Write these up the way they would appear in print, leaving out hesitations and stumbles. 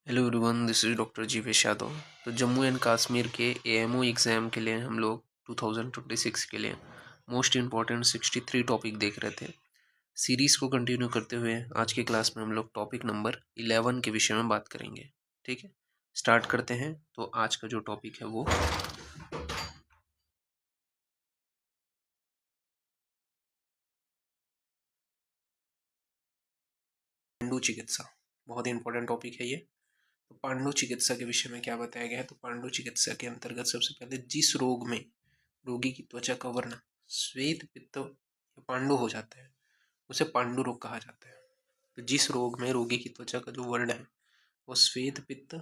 Hello everyone, this is doctor Jeevesh Yadav. तो Jammu and Kashmir के AMO exam के लिए हम लोग 2026 के लिए मोस्ट इम्पॉर्टेंट 63 टॉपिक देख रहे थे। सीरीज़ को कंटिन्यू करते हुए आज के क्लास में हम लोग टॉपिक नंबर 11 के विषय में बात करेंगे। ठीक है, स्टार्ट करते हैं। तो आज का जो टॉपिक है वो पांडु चिकित्सा। बहुत ही इंपॉर्टेंट टॉपिक है ये। तो पांडु चिकित्सा के विषय में क्या बताया गया है? तो पांडु चिकित्सा के अंतर्गत सबसे पहले जिस रोग में रोगी की त्वचा का वर्ण श्वेत पित्त या पांडु हो जाता है उसे पांडु रोग कहा जाता है। तो जिस रोग में रोगी की त्वचा का जो वर्ण है वो श्वेत पित्त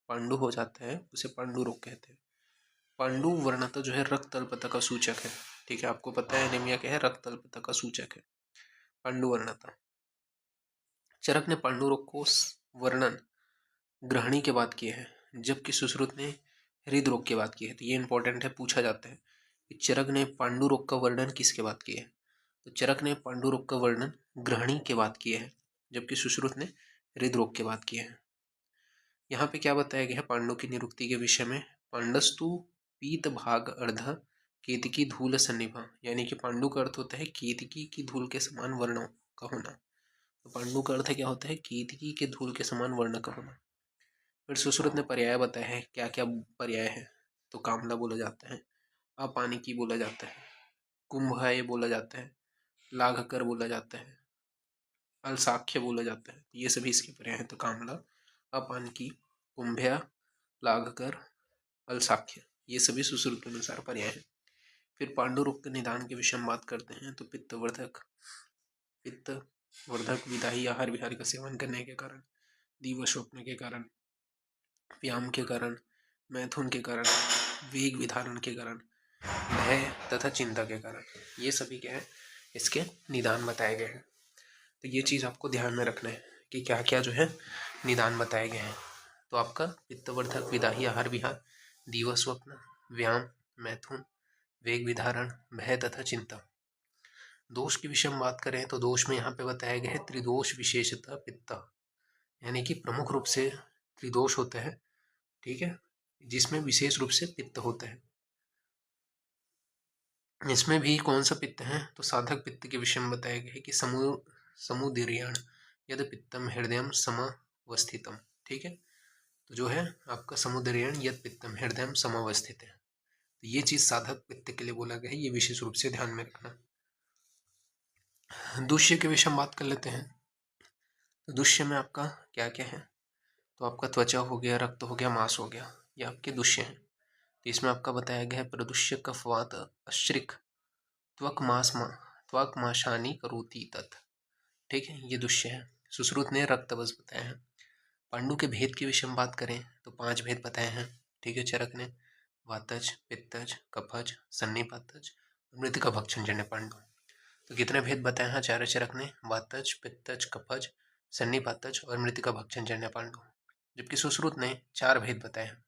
पांडु हो जाता है उसे पांडु रोग कहते हैं। पांडु वर्णता जो है रक्त अल्पता का सूचक है। ठीक है, आपको पता है एनीमिया क्या है? रक्त अल्पता का सूचक है पांडु वर्णता। चरक ने पांडु रोग को वर्णन ग्रहणी के बाद किए हैं, जबकि सुश्रुत ने हृदरोग की बात की है। तो ये इंपॉर्टेंट है, पूछा जाता है कि चरक ने पांडु रोग का वर्णन किसके बाद किया है? तो चरक ने पांडु रोग का वर्णन ग्रहणी के बाद किया है, जबकि सुश्रुत ने हृदरोग के बाद किया है। यहाँ पे क्या बताया गया है पांडु की निरुक्ति के विषय में? पांडस्तु पीत भाग अर्ध केतकी धूल सन्निभा, यानी कि पांडु का अर्थ होता है केतकी की धूल के समान वर्णों का होना। तो पांडु का अर्थ क्या होता है? केतकी के धूल के समान वर्ण का होना। फिर सुश्रुत ने पर्याय बताया है। क्या क्या पर्याय है? तो कामला बोला जाता है, अपानिकी बोला जाता है, कुंभय बोला जाता है, लाघकर बोला जाता है, अलसाख्य बोला जाता है। ये सभी इसके पर्याय हैं। तो कामला, अपानिकी, कुंभया, लाघकर, अलसाख्य, ये सभी सुश्रुत के अनुसार पर्याय हैं। फिर पांडु रोग के निदान के विषय में बात करते हैं। तो पित्तवर्धक विधायी आहार विहार का सेवन करने के कारण, दिवस्वप्न के कारण, व्यायाम के कारण, मैथुन के कारण, वेग विधारण के कारण, भय तथा चिंता के कारण, ये सभी क्या है? इसके निदान बताए गए हैं। तो ये चीज़ आपको ध्यान में रखना है कि क्या क्या जो है निदान बताए गए हैं। तो आपका पित्तवर्धक विदाही आहार विहार, दिवस्वप्न, व्यायाम, मैथुन, वेग विधारण, भय तथा चिंता। दोष के विषय में बात करें तो दोष में यहाँ पे बताया गया है त्रिदोष विशेषतः पित्त, यानी कि प्रमुख रूप से त्रिदोष होते हैं। ठीक है, जिसमें विशेष रूप से पित्त होता है। इसमें भी कौन सा पित्त है? तो साधक पित्त के विषय में बताया गया है कि समुदीर्यण यद पित्तम हृदयम समावस्थितम। ठीक है, तो जो है आपका समुदीर्यण यद पित्तम हृदयम समावस्थित है। तो ये चीज साधक पित्त के लिए बोला गया है, ये विशेष रूप से ध्यान में रखना। दुष्य के विषय में बात कर लेते हैं। तो दुष्य में आपका क्या क्या है? तो आपका त्वचा हो गया, रक्त हो गया, मांस हो गया, ये आपके दुष्य हैं। तो इसमें आपका बताया गया है प्रदुष्य कफवात अश्रिक त्वक माशानी करोति तत्। ठीक है, ये दुष्य है। सुश्रुत ने रक्तवश बताया है। पांडु के भेद के विषय में बात करें तो 5 भेद बताए हैं। ठीक है, चरक ने वातज, पित्तज, कफज, सन्निपातज, मृतिका भक्षणजन्य पांडु। तो कितने भेद बताए हैं आचार्य चरक ने? वातज, पित्तज, कफज, सन्निपातज और मृतिका भक्षणजन्य पांडु। जबकि सुश्रुत ने 4 भेद बताए हैं।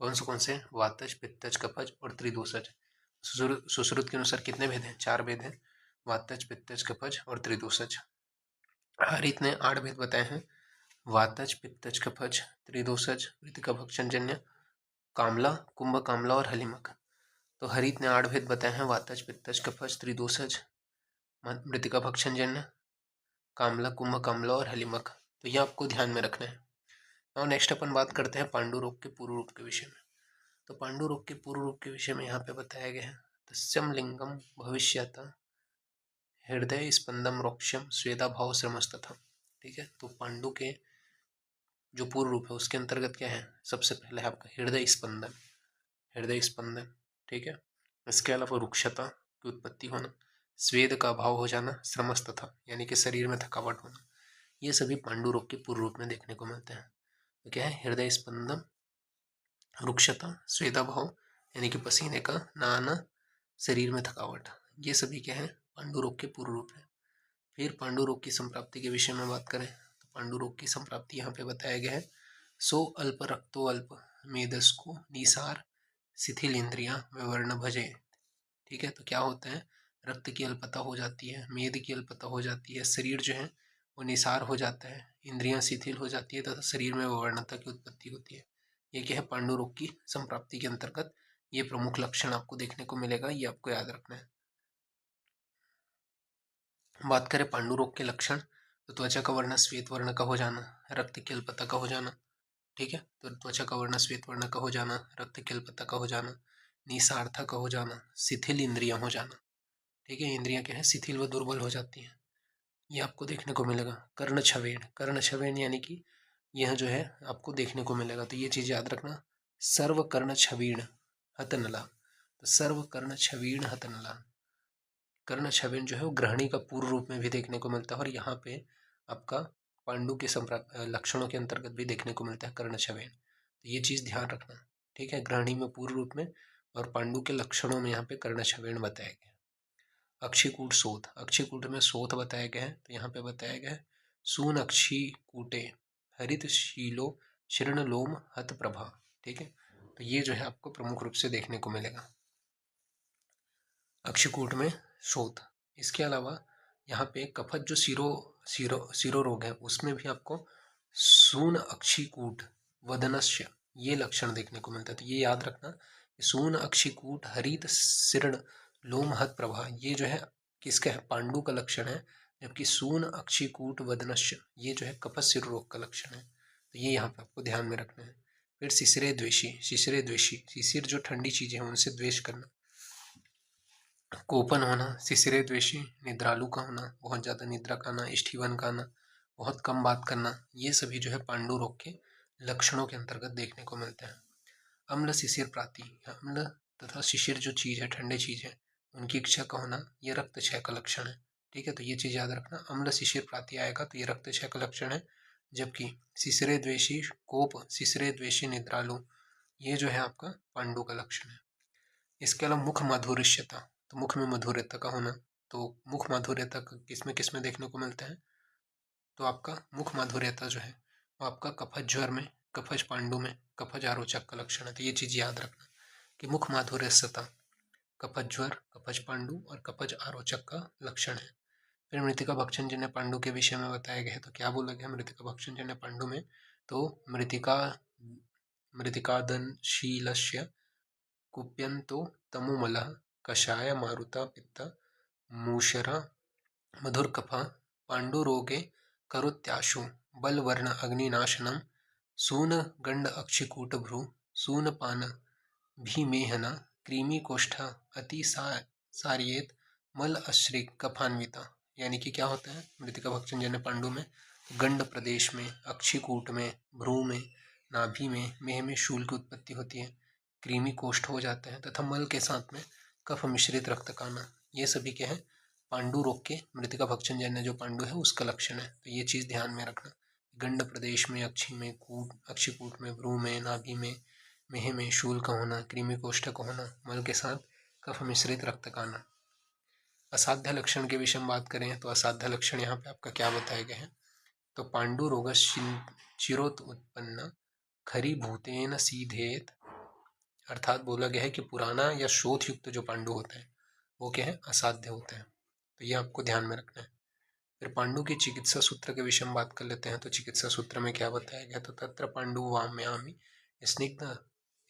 कौन से? वातज, पित्तज, कफज और त्रिदोषज। सुश्रुत के अनुसार कितने भेद हैं? 4 भेद हैं, वातज, पित्तज, कफज और त्रिदोषज। हरित ने 8 भेद बताए हैं। वातज, पित्तज, कफज, त्रिदोषज, मृतिका भक्षणजन्य, कामला, कुंभ कामला और हलिमक। तो हरित ने 8 भेद बताए हैं। वातज, पित्तज, कफज, त्रिदोषज, मृतिका भक्षणजन्य, कामला, कुंभ कामला और हलिमक। तो ये आपको ध्यान में रखना है। और नेक्स्ट अपन बात करते हैं पांडु रोग के पूर्व रूप के विषय में। तो पांडु रोग के पूर्व रूप के विषय में यहाँ पे बताया गया है तस्यम लिंगम भविष्यत हृदय स्पंदम रोक्षम स्वेदा भाव श्रमस्तथा। ठीक है, तो पांडु के जो पूर्व रूप है उसके अंतर्गत क्या है? सबसे पहले है आपका हृदय स्पंदन, हृदय स्पंदन। ठीक है, इसके अलावा रुक्षता की उत्पत्ति होना, स्वेद का अभाव हो जाना, श्रमस्तथा यानी कि शरीर में थकावट होना, ये सभी पांडु रोग के पूर्व रूप में देखने को मिलते हैं। तो क्या है? हृदय स्पंदन, रुक्षता, स्वेदाभाव यानी कि पसीने का ना आना, शरीर में थकावट, ये सभी क्या है? पांडु रोग के पूर्व रूप है। फिर पांडु रोग की संप्राप्ति के विषय में बात करें तो पांडु रोग की संप्राप्ति यहाँ पे बताया गया है सो अल्प रक्तो अल्प मेदस्को निसार शिथिल इंद्रिया विवर्ण भजे। ठीक है, तो क्या होता है? रक्त की अल्पता हो जाती है, मेद की अल्पता हो जाती है, शरीर जो है वो निसार हो जाता है, इंद्रियां शिथिल हो जाती है तथा शरीर में विवर्णता की उत्पत्ति होती है। ये क्या है, पांडु रोग की संप्राप्ति के अंतर्गत ये प्रमुख लक्षण आपको देखने को मिलेगा, ये आपको याद रखना है। बात करें पांडु रोग के लक्षण, तो त्वचा का वर्ण श्वेत वर्ण का हो जाना, रक्त की अल्पता का हो जाना। ठीक है, तो त्वचा का वर्ण श्वेत वर्ण का हो जाना, रक्त की अल्पता का हो जाना, निसारता का हो जाना, शिथिल इंद्रियां हो जाना। ठीक है, इंद्रियां क्या है, शिथिल व दुर्बल हो जाती हैं, ये आपको देखने को मिलेगा। कर्ण छवेण, कर्ण छवेण यानी कि यह जो है आपको देखने को मिलेगा, तो ये चीज याद रखना। सर्व कर्ण छवीण हतनला, तो सर्व कर्ण छवीण हतनला, कर्ण छवेण जो है वो ग्रहणी का पूर्व रूप में भी देखने को मिलता है, और यहाँ पे आपका पांडु के लक्षणों के अंतर्गत भी देखने को मिलता है कर्ण छवेण, तो ये चीज ध्यान रखना। ठीक है, ग्रहणी में पूर्व रूप में और पांडु के लक्षणों में यहाँ पे कर्ण छवेण बताया गया। अक्षिकूट शोथ, अक्षिकूट में शोथ बताया गया है, तो यहाँ पे बताया गया है सून अक्षिकूटे हरित शीलो शीर्ण लोम हत प्रभा। ठीक है, तो ये जो है आपको प्रमुख रूप से देखने को मिलेगा अक्षिकूट में शोथ। इसके अलावा यहाँ पे कफत जो सिरो रोग है उसमें भी आपको सून अक्षिकूट वदनस्य ये लक्षण देखने को मिलता है, तो ये याद रखना। सून अक्षिकूट हरित शीर्ण लोमहत प्रभा ये जो है किसका है, पांडु का लक्षण है, जबकि सून अक्षिकूट वदनश्य ये जो है कफत सिर रोग का लक्षण है, तो ये यहाँ पे आपको ध्यान में रखना है। फिर शिशिरे द्वेषी, शिशिरे द्वेषी, शिशिर जो ठंडी चीजें हैं उनसे द्वेष करना, कोपन होना, शिशिरे द्वेषी, निद्रालु का होना, बहुत ज़्यादा निद्रा का आना, स्टीवन का आना, बहुत कम बात करना, ये सभी जो है पांडु रोग के लक्षणों के अंतर्गत देखने को मिलते हैं। अम्ल शिशिर प्राति, अम्ल तथा शिशिर जो चीज़ है, ठंडे चीज़ है, उनकी इच्छा का होना, ये रक्तक्षय का लक्षण है। ठीक है, तो ये चीज़ याद रखना, अम्ल शिशिर प्राति आएगा तो ये रक्तक्षय का लक्षण है, जबकि शिशिरे द्वेषी कोप, शिशिरे द्वेषी निद्रालु ये जो है आपका पांडु का लक्षण है। इसके अलावा मुख माधुर्यता, तो मुख में मधुरता का होना, तो मुख माधुर्यता किसमें किसमें देखने को मिलता है, तो आपका मुख माधुर्यता जो है वो आपका कफज ज्वर में, कफज पांडु में, कफज आरोचक का लक्षण है, तो ये चीज़ याद रखना कि मुख माधुर्यता कफज ज्वर, कफज पांडु और कफज आरोचक का लक्षण है। फिर मृतिका भक्षण जन्य पांडु के विषय में बताया गया है, तो क्या बोला गया मृतिका भक्षण जन्य पांडु में, तो मृतिकादनशीलस्य कुप्यन्तो तमुमलः कषाय मारुता पित्त मूषरा मधुरकफा पांडुरोगे करोत्याशु बलवर्ण अग्निनाशनम सून गंड अक्षिकूटभ्रू सूनपान भीमेहना कृमिकोष्ठ अति सारियेत मल अश्रिक कफान्विता। यानी कि क्या होता है मृतिका भक्षण जन्य पांडु में, गंड प्रदेश में, अक्षिकूट में, भ्रू में, नाभि में, मेह में शूल की उत्पत्ति होती है, कृमि कोष्ठ हो जाता है तथा मल के साथ में कफ मिश्रित रक्त का आना, ये सभी क्या है पांडु रोग के मृतिका भक्षण जन्य जो पांडु है उसका लक्षण है, तो ये चीज़ ध्यान में रखना। गंड प्रदेश में, अक्षिकूट में, भ्रू में, नाभि में, मेह में शूल का होना, कृमि कोष्ठ का होना, मल के साथ कफ मिश्रित रक्त का आना। असाध्य लक्षण के विषय में बात करें तो असाध्य लक्षण यहाँ पे आपका क्या बताया गया है, तो पांडु रोग चिरोत उत्पन्न खरी भूतेन सीधेत, अर्थात बोला गया है कि पुराना या शोथ युक्त जो पांडु होता है वो क्या है असाध्य होता है, तो ये आपको ध्यान में रखना है। फिर पांडु की चिकित्सा सूत्र के विषय में बात कर लेते हैं, तो चिकित्सा सूत्र में क्या बताया गया, तो तत्र पांडु वाम्यामी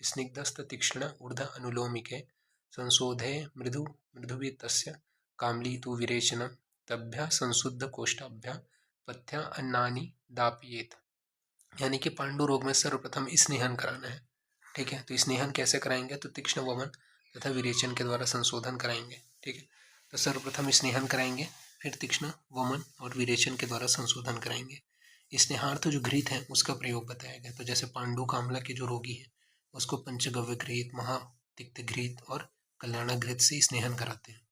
स्निग्धस्त तीक्ष्ण ऊर्ध अनुलोमिके संशोधे मृदु मृदुवी तस्य कामली तु विरेचन तभ्य संशुद्ध कोष्ठाभ्य पथ्य अन्नानि दापियेत। यानी कि पांडु रोग में सर्वप्रथम स्नेहन कराना है। ठीक है, तो स्नेहन कैसे कराएंगे, तो तीक्ष्ण वमन तथा विरेचन के द्वारा संशोधन कराएंगे। ठीक है, तो सर्वप्रथम स्नेहन कराएंगे, फिर तीक्ष्ण वमन और विरेचन के द्वारा संशोधन कराएंगे। स्नेहार्थ जो घृत है उसका प्रयोग बताया गया, तो जैसे पांडु कामला के जो रोगी है उसको पंचगव्य घृत, महातिक्त घृत और कल्याण घृत से स्नेहन कराते हैं।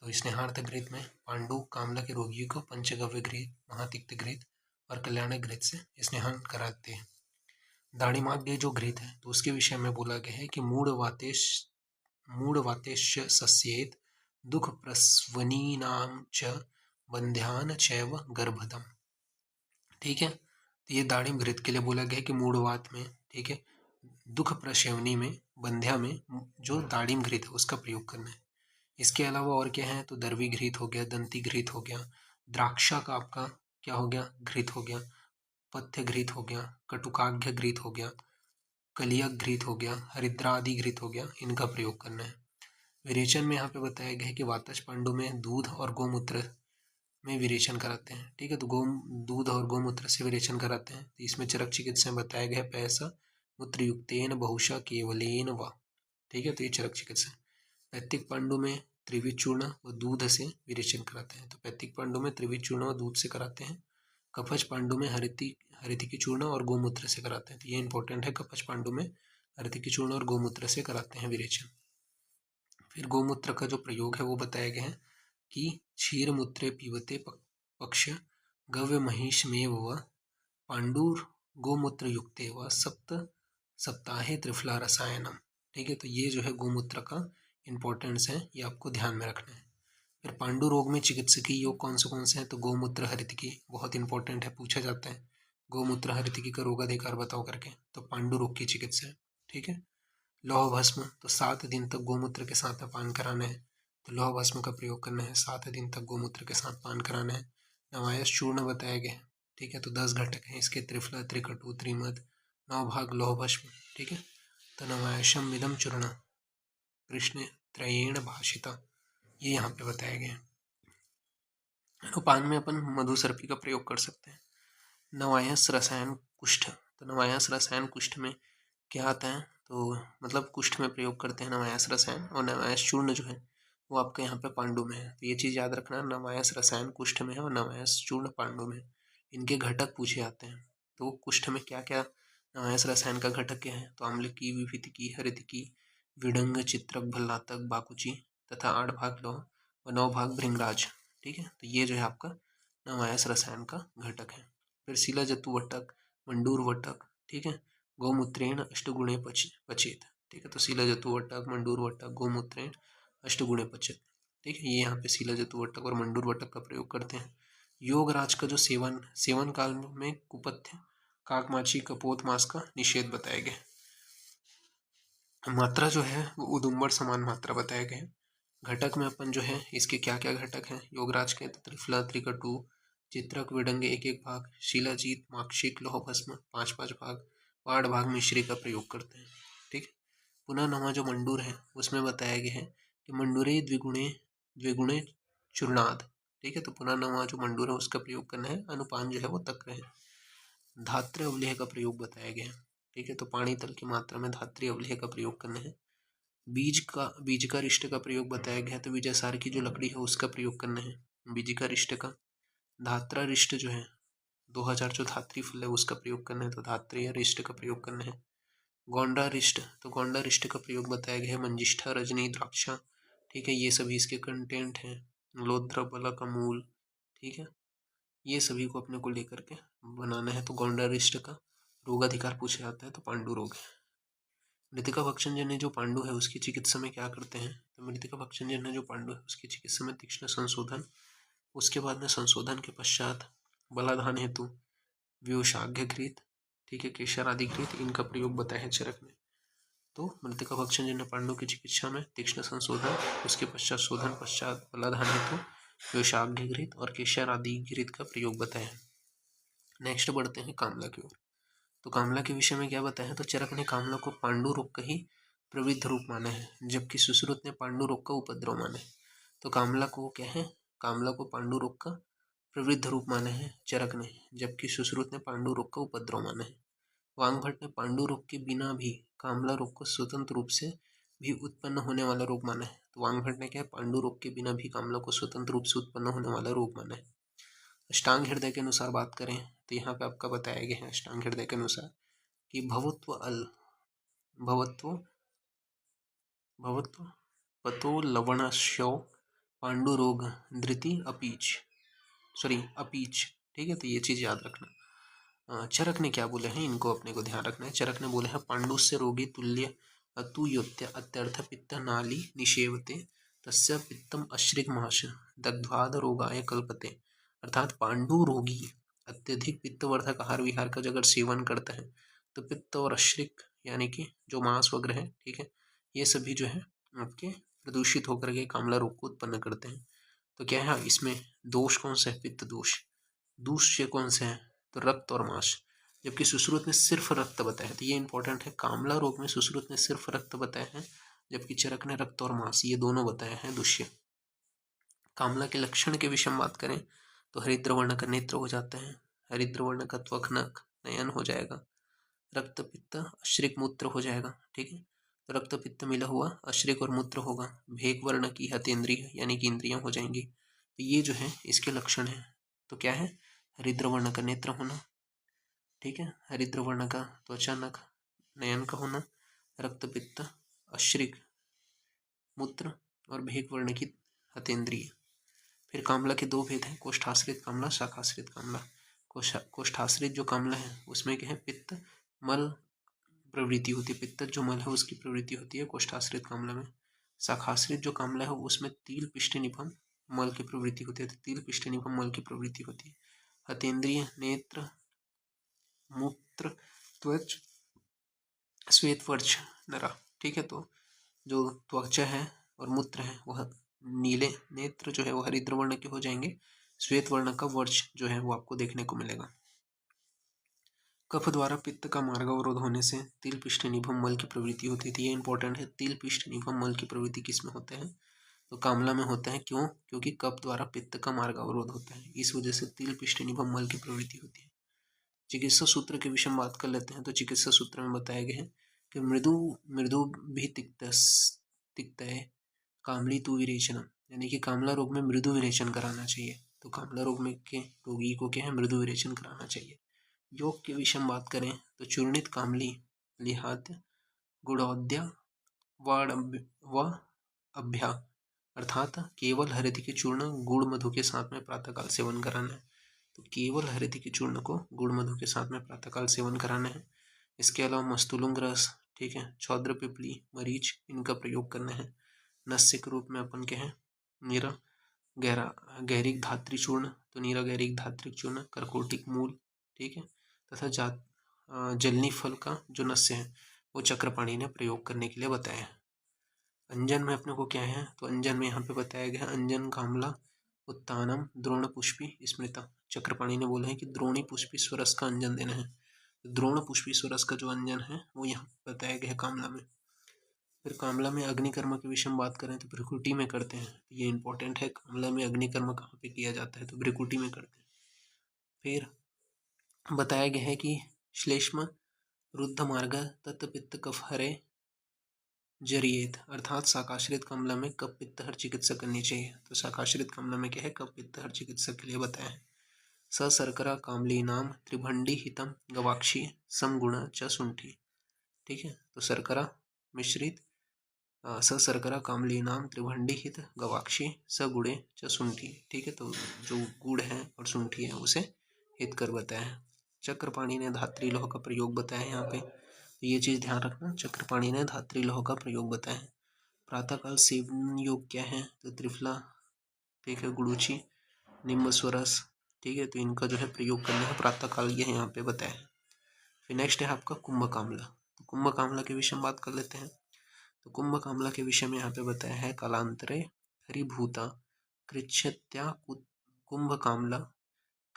तो स्नेहार्थ घृत में पांडु कामला के रोगियों को पंचगव्य घृत, महातिक्त घृत और कल्याण घृत से स्नेहन कराते हैं। दाढ़िमाद्य जो घृत है तो उसके विषय में बोला गया है कि मूढ़ वातेश सस्येत दुख प्रस्वनीनाम च बंध्यान चैव गर्भदम। ठीक है, तो ये दाढ़िम घृत के लिए बोला गया है कि मूढ़वात में, ठीक है, दुख प्रशवनी में, बंध्या में जो दाढ़िम घृत है उसका प्रयोग करना है। इसके अलावा और क्या है, तो दरवी घृत हो गया, दंती घृत हो गया, द्राक्षा का आपका क्या हो गया, घृत हो गया, पथ्य घृत हो गया, कटुकाग्य घृत हो गया, कलियक घृत हो गया, हरिद्रादि घृत हो गया, इनका प्रयोग करना है। विरेचन में यहाँ पे बताया गया है कि वातज पांडु में दूध और गोमूत्र में विरेचन कराते हैं। ठीक है, तो दूध और गोमूत्र से विरेचन कराते हैं। तो इसमें चरक चिकित्सा में बताया गया है पैसा मूत्रयुक्तेन बहुशा केवलेन व। ठीक है, तो ये चरक चिकित्सा। पैतृक पांडु में त्रिविध चूर्ण व दूध से विरेचन कराते हैं। तो पैतृक पांडु में त्रिविध चूर्ण व दूध से कराते हैं। कफज पांडु में हरितिकी चूर्ण और गोमूत्र से कराते हैं। तो ये इंपॉर्टेंट है, कफज पांडु में हरितिकी चूर्ण और गोमूत्र से कराते हैं विरेचन। फिर गोमूत्र का जो प्रयोग है वो बताया गया है कि क्षीर मूत्रे पीबते पक्ष गव्य महिष में व पांडुर गोमूत्र युक्ते व सप्त सप्ताहे त्रिफला रसायनम। ठीक है, तो ये जो है गोमूत्र का इंपॉर्टेंस है, ये आपको ध्यान में रखना है। फिर पांडु रोग में चिकित्सकीय योग कौन से हैं, तो गोमूत्र हरितिकी बहुत इंपॉर्टेंट है, पूछा जाता है गोमूत्र हरितिकी का रोगाधिकार बताओ करके, तो पांडु रोग की चिकित्सा है। ठीक है, लौह भस्म, तो 7 दिन तक गोमूत्र के साथ में पान कराना है, तो लौह भस्म का प्रयोग करना है, 7 दिन तक गोमूत्र के साथ पान कराना है। नवायस चूर्ण बताया गया है। ठीक है, तो 10 घटक हैं इसके, त्रिफला, त्रिकटु, त्रिमद, 9 भाग लौह भस्म। ठीक है, तो नवायशम विदम चूर्ण कृष्ण त्रयेण भाषिता, ये यहाँ पे बताया गया है। अनुपान में अपन मधुसर्पी का प्रयोग कर सकते हैं। नवायस रसायन कुष्ठ, तो नवायस रसायन कुष्ठ में क्या आता है, तो मतलब कुष्ठ में प्रयोग करते हैं नवायस रसायन, और नवायस चूर्ण जो है वो आपके यहाँ पे पांडु में है। तो ये चीज़ याद रखना, नवायस रसायन कुष्ठ में है और नवायस चूर्ण पांडु में है। इनके घटक पूछे जाते हैं। तो कुष्ठ में क्या क्या नवायस रसायन का घटक क्या है, तो आम्लकी, विभितिकी, हरितिकी, विडंग, चित्रक, भल्लातक, बाकुची तथा 8 भाग लौह व 9 भाग भृंगराज। ठीक है, तो ये जो है आपका नवायस रसायन का घटक है। फिर शिला जतुवटक, मंडूर वटक। ठीक है, गौमूत्रेण अष्टगुणे पचेत। ठीक है, तो शिला जतुवटक, मंडूर वटक, गौमूत्रेण अष्टगुणे पचेत। ठीक है, ये यहाँ पे शिला जतुवटक और मंडूर वटक का प्रयोग करते हैं। योगराज का जो सेवन काल में कुपथ्य, काकमाची, कपोत मांस का निषेध बताया गया। मात्रा जो है वो उदुम्बर समान मात्रा बताया गया है। घटक में अपन जो है इसके क्या क्या घटक हैं, योगराज के त्रिफला, त्रिकटु, चित्रक, विडंगे 1-1 भाग, शिलाजीत, माक्षिक, लौह भस्म 5-5 भाग, 8 भाग मिश्री का प्रयोग करते हैं। ठीक है, पुनः नवा जो मंडूर है उसमें बताया गया है कि मंडूरे द्विगुणे द्विगुणे चूर्णाद। ठीक है, तो पुनः नवा जो मंडूर है उसका प्रयोग करना है, अनुपान जो है वो तक रहे। धात्र अवलेह का प्रयोग बताया गया है। ठीक है, तो पानी तल की मात्रा में धात्री अवलेह का प्रयोग करना है। बीज का रिष्ट का प्रयोग बताया गया है, तो बीजासार की जो लकड़ी है उसका प्रयोग करना है बीज का रिष्ट का। धात्रा रिष्ट जो है 2000 जो धात्री फल है उसका प्रयोग करना है, तो धात्री या रिष्ट का प्रयोग करना है। गोंडा रिष्ट, तो गोंडा रिष्ट का प्रयोग बताया गया है मंजिष्ठा, रजनी, द्राक्षा। ठीक है, ये सभी इसके कंटेंट हैं। लोध्र, बलक, अमूल। ठीक है, ये सभी को अपने को लेकर के बनाना है। तो गोंडा रिष्ट का रोगाधिकार पूछा जाता है, तो पांडु रोग है। मृतिका भक्षणजन्य जो पांडु है उसकी चिकित्सा में क्या करते हैं, तो मृतिका भक्षणजन्य जो पांडु है उसकी चिकित्सा में तीक्ष्ण संशोधन, उसके बाद में संशोधन के पश्चात बलाधान हेतु व्योषाघ्य घृत, ठीक है, केशर आदि घृत, इनका प्रयोग बताया है चरक में। तो मृतिका भक्षणजन्य पांडु की चिकित्सा में तीक्ष्ण संशोधन, उसके पश्चात शोधन, पश्चात बलाधान हेतु व्योषाघ्य घृत और केशर आदि घृत का प्रयोग बताया है। नेक्स्ट बढ़ते हैं कामला की ओर। तो कामला के विषय में क्या बताया है, तो चरक ने कामला को पांडु रोग का ही प्रवृद्ध रूप माना है, जबकि सुश्रुत ने पांडु रोग का उपद्रव माना है। तो कामला को क्या है, कामला को पांडु रोग का प्रवृद्ध रूप माना है चरक ने, जबकि सुश्रुत ने पांडु रोग का उपद्रव माना है। वांगभट्ट ने पांडु रोग के बिना भी कामला रोग को स्वतंत्र रूप से भी उत्पन्न होने वाला रोग माना है। तो वांगभट्ट ने क्या है, पांडु रोग के बिना भी कामला को स्वतंत्र रूप से उत्पन्न होने वाला रोग माना है। अष्टांग हृदय के अनुसार बात करें तो यहाँ पे आपका बताया गया है अष्टांग हृदय के अनुसार कि भवत्व भवत्व भवत्व पतो लवणश्यो पांडुरोग धृति अपीच। ठीक है, तो ये चीज़ याद रखना। चरक ने क्या बोले हैं, इनको अपने को ध्यान रखना है। चरक ने बोले हैं पांडुस्य रोगी तुल्य अतुयोत्य अत्यर्थ पित्त नाली निषेवते तस्य पित्तम अश्रिक माश दग्ध्वाद रोगाय कल्पते। अर्थात पांडु रोगी अत्यधिक पित्तवर्धक आहार विहार का अगर सेवन करता है तो पित्त और अश्रिक यानी कि जो मांस वगैरह है, ठीक है, ये सभी जो है आपके प्रदूषित होकर के कामला रोग को उत्पन्न करते हैं। तो क्या है इसमें दोष कौन सा है, पित्त दोष। दूष्य कौन से हैं? तो रक्त और मांस। जबकि सुश्रुत ने सिर्फ रक्त बताया, तो ये इंपॉर्टेंट है। कामला रोग में सुश्रुत ने सिर्फ रक्त बताया है, जबकि चरक ने रक्त और मांस ये दोनों बताए हैं दूष्य। कामला के लक्षण के विषय में बात करें तो हरिद्र वर्ण का नेत्र हो जाता है, हरिद्र वर्ण का त्वक नयन हो जाएगा, रक्त पित्त अश्रिक मूत्र हो जाएगा। ठीक है, तो रक्त पित्त मिला हुआ अश्रिक और मूत्र होगा। भेक वर्ण की हतेंद्रिय यानी कि इंद्रियां हो जाएंगी। तो ये जो है इसके लक्षण है। तो क्या है? हरिद्र वर्ण का नेत्र होना, ठीक है, हरिद्र वर्ण का त्वचा नयन का होना, रक्त पित्त अश्रिक मूत्र और भेक वर्ण की हतेंद्रिय। फिर कामला के दो भेद हैं, कोष्ठाश्रित कामला, शाखाश्रित कामला। कोष्ठाश्रित जो कामला है उसमें क्या है? पित्त मल प्रवृत्ति होती है, पित्त जो मल है उसकी प्रवृत्ति होती है कोष्ठाश्रित कामला में। शाखाश्रित जो कामला है उसमें तिल पिष्ट निभम मल की प्रवृत्ति होती है, तो तिल पिष्ट निभम मल की प्रवृत्ति होती है। हतेंद्रिय नेत्र मूत्र त्वच श्वेत वर्च नरा। ठीक है, तो जो त्वचा है और मूत्र है वह नीले, नेत्र जो है वो हरिद्र वर्ण के हो जाएंगे, श्वेत वर्ण का वर्च जो है वो आपको देखने को मिलेगा। कफ द्वारा पित्त का मार्ग अवरोध होने से तिल पिष्ट निभम मल की प्रवृत्ति होती थी। ये इंपॉर्टेंट है, तिल पिष्ट निभम मल की प्रवृत्ति किस में होते हैं? तो कामला में होता है। क्यों? क्योंकि कफ द्वारा पित्त का मार्ग अवरोध होता है, इस वजह से तिल पिष्ट निभम मल की प्रवृत्ति होती है। चिकित्सा सूत्र के विषय में बात कर लेते हैं। तो चिकित्सा सूत्र में बताया गया है कि मृदु मृदु भी तिक्त है कामली तु विरेचनम, यानी कि कामला रोग में मृदु विरेचन कराना चाहिए। तो कामला रोग में के रोगी को क्या है? मृदु विरेचन कराना चाहिए। योग के विषय में बात करें तो चूर्णित कामली लिहात गुणोद्या व अभ्या, अर्थात केवल हरित के चूर्ण गुड़ मधु के साथ में प्रातःकाल सेवन कराना है। तो केवल हरित के चूर्ण को गुड़ मधु के साथ में प्रातःकाल सेवन कराना है। इसके अलावा मस्तुलुंग रस, ठीक है, छौद्र पिपली मरीच, इनका प्रयोग करना है। नस्य के रूप में अपन के हैं नीरा गैरिक धात्री चूर्ण, तो नीरा गैरिक धात्री चूर्ण, करकोटिक मूल, ठीक है, तथा जलनी फल का जो नस्य है वो चक्रपाणी ने प्रयोग करने के लिए बताया है। अंजन में अपने को क्या है? तो अंजन में यहाँ पे बताया गया अंजन कामला उत्तानम द्रोण पुष्पी स्मृता। चक्रपाणी ने बोला है कि द्रोणी पुष्पी स्वरस का अंजन देना है। द्रोण पुष्पी स्वरस का जो अंजन है वो यहाँ बताया गया है कामला में। फिर कामला में अग्निकर्म के विषय में बात करें तो भ्रिकुटी में करते हैं। ये इंपॉर्टेंट है, कामला में अग्निकर्म कहाँ पे किया जाता है? तो भ्रिकुटी में करते हैं। फिर बताया गया है कि श्लेष्म रुद्ध मार्ग तत्व पित्त कफ हरे जरिएत, अर्थात शाकाश्रित कामला में कफ पित्त हर चिकित्सा करनी चाहिए। तो शाकाश्रित कामला में क्या है? कफ पित्त हर चिकित्सा के लिए बताया है। स शर्करा कामली नाम त्रिभंडी हितम गवाक्षी समगुण च शुंठी, ठीक है, तो शर्करा मिश्रित स शर्करा कामली नाम त्रिभंडी हित गवाक्षी स गुड़े च शुंठी, ठीक है, तो जो गुड़ है और शुंठी है उसे हित कर बताया है। चक्रपाणी ने धात्री लोह का प्रयोग बताया है यहाँ पे, तो ये चीज़ ध्यान रखना, चक्रपाणी ने धात्री लोह का प्रयोग बताया है। प्रातःकाल सेवन योग क्या है? तो त्रिफला, ठीक है, गुड़ूची निम्ब स्वरस, ठीक है, तो इनका जो है प्रयोग करना है प्रातःकाल, ये यहाँ पे बताया है। फिर नेक्स्ट है आपका कुंभ कामला। तो कुंभ कामला के विषय में बात कर लेते हैं। तो कुंभ कामला के विषय में यहाँ पे बताया है कालांतरे हरिभूता कृच्छत्या कुंभ कामला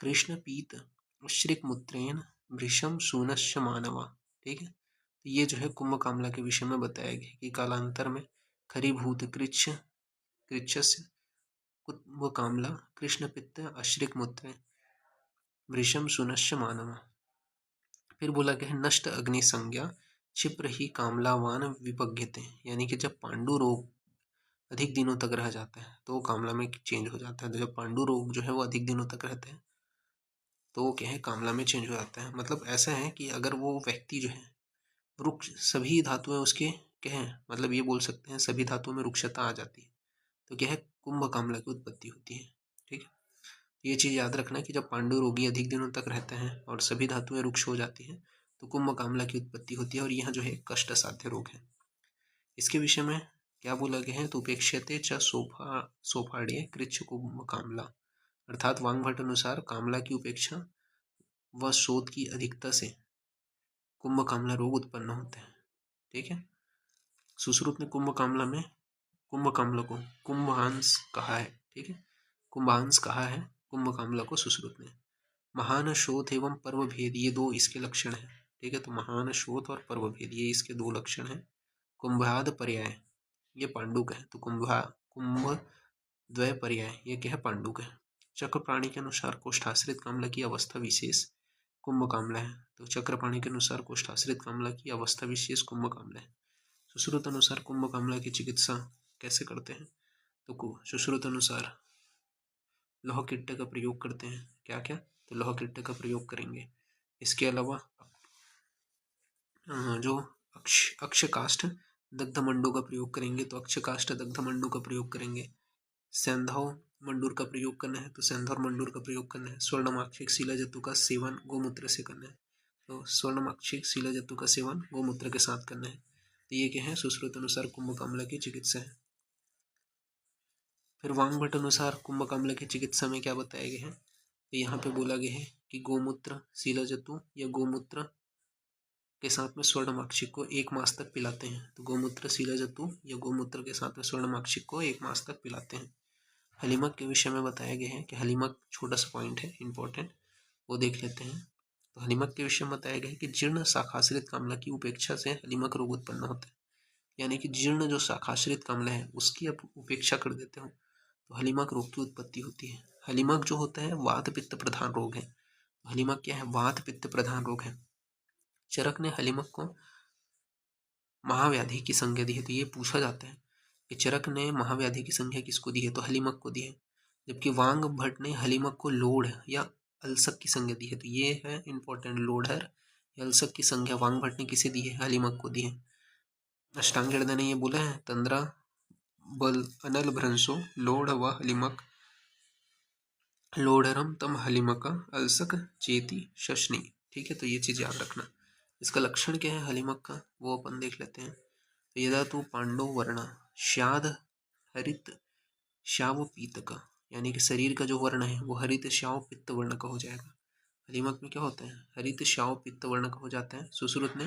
कृष्ण पीत श्रिक मुत्रेन भृशम सूनश्च मानवा, ठीक है, तो ये जो है कुंभ कामला के विषय में बताया गया कि कालांतर में खरीभूत कृच्छस्य कुंभ कामला कृष्ण पित्त अश्रिक मूत्र वृषम सुनश्च मानव। फिर बोला गया है नष्ट अग्नि संज्ञा क्षिप्र ही कामलावान विपग्यते, यानी कि जब पांडु रोग अधिक दिनों तक रह जाता है तो कामला में चेंज हो जाता है। तो जब पांडु रोग जो है वो अधिक दिनों तक रहते हैं तो वो क्या है? कामला में चेंज हो जाता है। मतलब ऐसा है कि अगर वो व्यक्ति जो है रुक्ष, सभी धातुएं उसके क्या है, मतलब ये बोल सकते हैं सभी धातुओं में रुक्षता आ जाती है, तो क्या है? कुंभ कामला की उत्पत्ति होती है। ठीक है, ये चीज़ याद रखना कि जब पांडु रोगी अधिक दिनों तक रहते हैं और सभी धातुएं रुक्ष हो जाती हैं तो कुंभ कामला की उत्पत्ति होती है, और यह जो है कष्ट साध्य रोग है। इसके विषय में क्या बोला गया है? तो उपेक्षते च सोफाड़िये कृच्छ कुंभ कामला, अर्थात वांगभट अनुसार कामला की उपेक्षा व शोध की अधिकता से कुंभ कामला रोग उत्पन्न होते हैं। ठीक है, सुश्रुत ने कुंभ कामला को कुंभांस कहा है। ठीक है, कुंभांस कहा है कुंभ कामला को सुश्रुत ने। महान शोथ एवं पर्व भेद ये दो इसके लक्षण हैं। ठीक है, तो महान शोथ और पर्व भेद ये इसके दो लक्षण हैं। कुंभाद पर्याय ये पांडुक है, तो कुंभ द्वय पर्याय ये क्या है, पांडुक है। चक्र प्राणी के अनुसार कोष्ठाश्रित कामला की अवस्था विशेष कुंभ कामला है, तो चक्र प्राणी के अनुसार कोष्ठाश्रित कामला की अवस्था विशेष कुंभ कामला है। सुश्रुत अनुसार कुंभ कामला की चिकित्सा कैसे करते हैं, तो सुश्रुत अनुसार लौह किट्ट का प्रयोग करते हैं। क्या क्या, तो लौह किट्ट का प्रयोग करेंगे। इसके अलावा जो अक्षकाष्ठ दग्धमंडू का प्रयोग करेंगे, तो अक्षकाष्ठ दग्धमंडू का प्रयोग करेंगे। सेंधव मंडूर का प्रयोग करना है, तो सेंधव मंडूर का प्रयोग करना है। स्वर्णमाक्षिक शिलाजतु का सेवन गोमूत्र से करना है, तो स्वर्णमाक्षिक शिलाजतु का सेवन गोमूत्र के साथ करना है। तो ये क्या है, सुश्रुत अनुसार कुंभ कामला की चिकित्सा है। फिर वांगभट अनुसार कुंभ कामला की चिकित्सा में क्या बताया गया है, तो यहाँ पे बोला गया है कि गोमूत्र शिलाजतु या गोमूत्र के साथ में स्वर्णमाक्षिक को 1 मास तक पिलाते हैं। तो गोमूत्र शिलाजतु या गोमूत्र के साथ में स्वर्णमाक्षिक को 1 मास तक पिलाते हैं। हलीमक के विषय में बताया गया है कि हलीमक छोटा सा पॉइंट है इंपॉर्टेंट, वो देख लेते हैं। तो हलीमक के विषय में बताया गया है कि जीर्ण शाखाश्रित कामला की उपेक्षा से हलीमक रोग उत्पन्न होता है। यानी कि जीर्ण जो शाखाश्रित कामला है उसकी आप उपेक्षा कर देते हो तो हलीमक रोग की उत्पत्ति होती है। हलीमक जो होता है वात पित्त प्रधान रोग है। हलीमक क्या है, वात पित्त प्रधान रोग है। चरक ने हलीमक को महाव्याधि की संज्ञा दी है, तो ये पूछा जाता है कि चरक ने महाव्याधि की संज्ञा किसको दी है, तो हलीमक को दी है। जबकि वांग भट्ट ने हलीमक को लोढ़ या अल्सक की संज्ञा दी है, तो ये है इंपॉर्टेंट, लोढ़र या अल्सक की संज्ञा वांग भट्ट ने किसे दी है, हलीमक को दी है। अष्टांग हृदय ने ये बोला है तंद्रा बल अनल भ्रंशो लोढ़ व हलीमक लोढ़रम तम हलीमका अल्सक चेती शशनी। ठीक है, तो ये चीज़ याद रखना। इसका लक्षण क्या है हलीमक का, वो अपन देख लेते हैं। तो यदा तो पांडव वर्ण श्याद हरित श्याव पीत का, यानी कि शरीर का जो वर्ण है वो हरित श्याव पित्त वर्ण का हो जाएगा। हलीमक में क्या होता है, हरित श्याव पित्त वर्ण का हो जाता है। सुश्रुत ने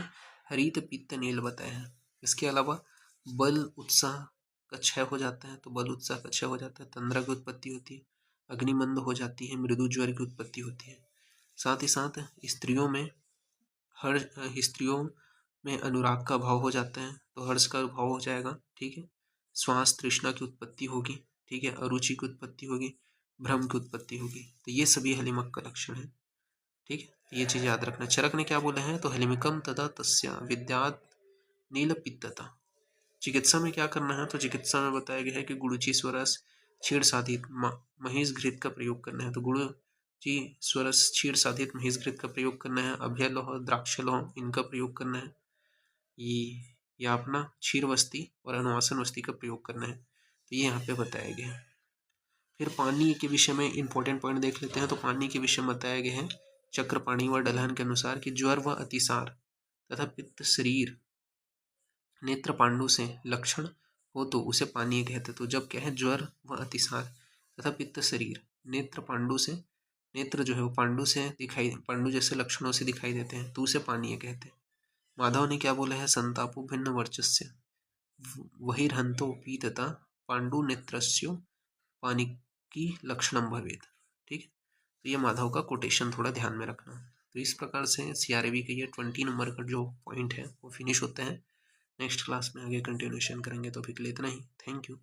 हरित पित्त नील बताया है। इसके अलावा बल उत्साह का क्षय हो जाता है, तो बल उत्साह का क्षय हो जाता है, तंद्रा की उत्पत्ति होती है, अग्निमंद हो जाती है, मृदु ज्वर की उत्पत्ति होती है। साथ ही साथ स्त्रियों में अनुराग का भाव हो जाता है, तो हर्ष का भाव हो जाएगा। ठीक है, श्वास तृष्णा की उत्पत्ति होगी। ठीक है, अरुचि की उत्पत्ति होगी, भ्रम की उत्पत्ति होगी। तो ये सभी हलीमक का लक्षण है। ठीक है, ये चीज याद रखना। चरक ने क्या बोला है, तो हलिमिकम तदा तस्या विद्यात नील पित्तता। चिकित्सा में क्या करना है, तो चिकित्सा में बताया गया है कि गुड़ुची स्वरस क्षीर साधित महेश घृत का प्रयोग करना है। तो गुड़ुची स्वरस क्षीर साधित महेश घृत का प्रयोग करना है। अभय लोह द्राक्ष लोह इनका प्रयोग करना है। ये या अपना क्षीर वस्ती और अनुवासन वस्ती का प्रयोग करना है। तो ये यहाँ पे बताया गया है। फिर पानी के विषय में इंपॉर्टेंट पॉइंट देख लेते हैं। तो पानी के विषय में बताया गया है चक्रपाणी व डलहन के अनुसार कि ज्वर व अतिसार तथा पित्त शरीर नेत्र पांडु से लक्षण हो तो उसे पानी कहते। तो जब क्या है, ज्वर व अतिसार तथा पित्त शरीर नेत्र पांडु से, नेत्र जो है वो पांडु जैसे लक्षणों से दिखाई देते हैं, तो उसे पानी कहते हैं। माधव ने क्या बोला है, संतापो भिन्न वर्चस्य वहिर्हंतो पीतता पांडु नेत्रस्यो पानी की लक्षणम भवेद। ठीक है, तो ये माधव का कोटेशन थोड़ा ध्यान में रखना। तो इस प्रकार से CRAV का ये 20 नंबर का जो पॉइंट है वो फिनिश होते हैं। नेक्स्ट क्लास में आगे कंटिन्यूशन करेंगे, तो अभी के लिए इतना ही। Thank you.